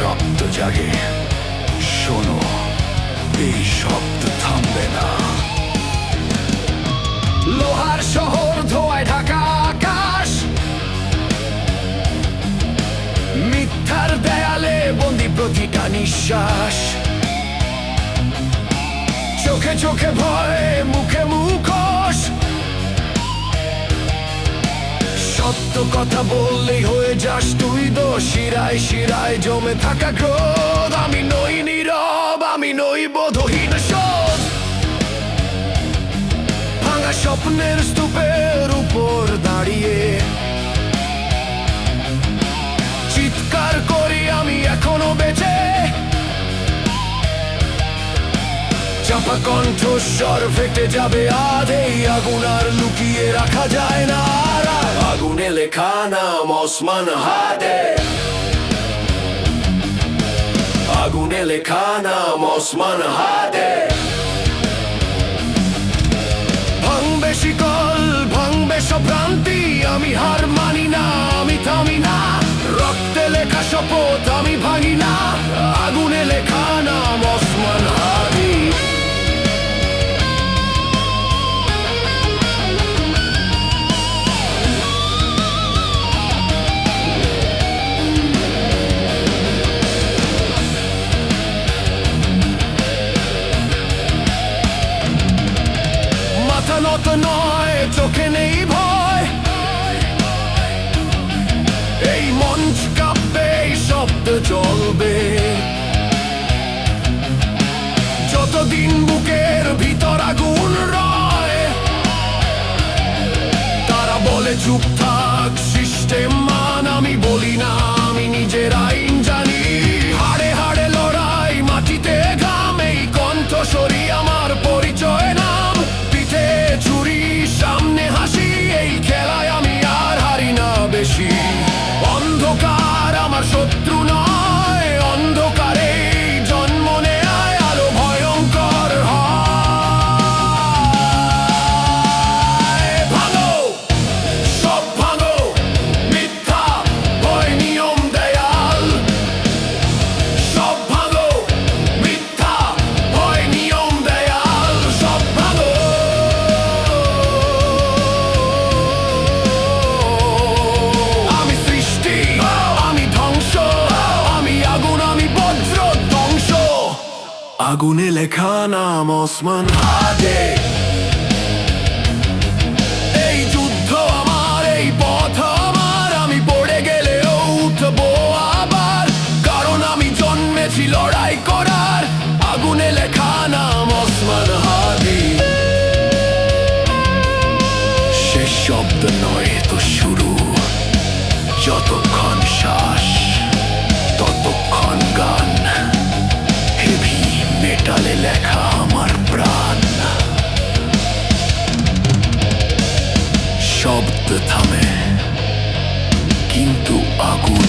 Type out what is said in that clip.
রক্ত জাগে, শোনো, এই শব্দ থামবে না। লোহার শহর, ধোঁয়ায় ঢাকা আকাশ, মিথ্যার দেয়ালে বন্দি প্রতিটা নিঃশ্বাস। চোখে চোখে ভয়, মুখে মুখোশ, সত্য কথা বললেই হয়ে যাস তুই দোষ। শিরায় শিরায় জমে থাকা ক্রোধ, আমি নই নীরব, আমি নই বোধহীন শোধ। ভাঙা স্বপ্নের স্তূপের উপর দাঁড়িয়ে চিৎকার করি আমি এখনো বেঁচে। চাপা কণ্ঠস্বর ফেটে যাবে আজ, এই আগুন আর লুকিয়ে রাখা যায় না। আগুনে লেখা নাম ওসমান হাদে, আগুনে লেখা নাম ওসমান হাদে। ভাঙবে শিকল, ভাঙবে সব ভ্রান্তি, আমি হার মানি না, আমি থামি না। রক্তে লেখা শপথ আমি ভাঙি না, আগুনে লেখা নাম ওসমান হাদি। নত নয়, চোখে নেই ভয়, এই মঞ্চ কাঁপবে, এই শব্দ চলবে। যতদিন বুকের ভিতর আগুন রয়, তারা বলে চুপ থাক, সিস্টেম মান। আমি বলি না, আমি নিজের আইন জানি। হাড়ে হাড়ে লড়াই, মাটিতে ঘাম, এই কণ্ঠস্বরী আমার পরিচয় নাম। পিঠে ছুরি, সামনে হাসি, এই খেলায় আমি আর হারি না বেশি। অন্ধকার আমার শত্রু নয়, অন্ধকারে জন্ম নেয় আলো ভয়ঙ্কর হয়। ভাঙো, সব ভাঙো, মিথ্যা ভয় নিয়ম দেয়াল। সব ভাঙো, মিথ্যা ভয় নিয়ম দেয়াল। সব ভাঙো। আমি সৃষ্টি, আমি ধ্বংস, আমি আগুন, আমি বজ্র ধ্বংস। আগুনে লেখা নাম ওসমান হাদে। এই যুদ্ধ আমার, এই পথ আমার, আমি পড়ে গেলেও উঠবো আবার। কারণ আমি জন্মেছি লড়াই করার, আগুনে লেখা নাম ওসমান হাদি। শেষ শব্দ নয় তো শুরু, যতক্ষণ শ্বাস ততক্ষণ গান। হেভি মেটালে লেখা আমার প্রাণ। শব্দ থামে কিন্তু আগুন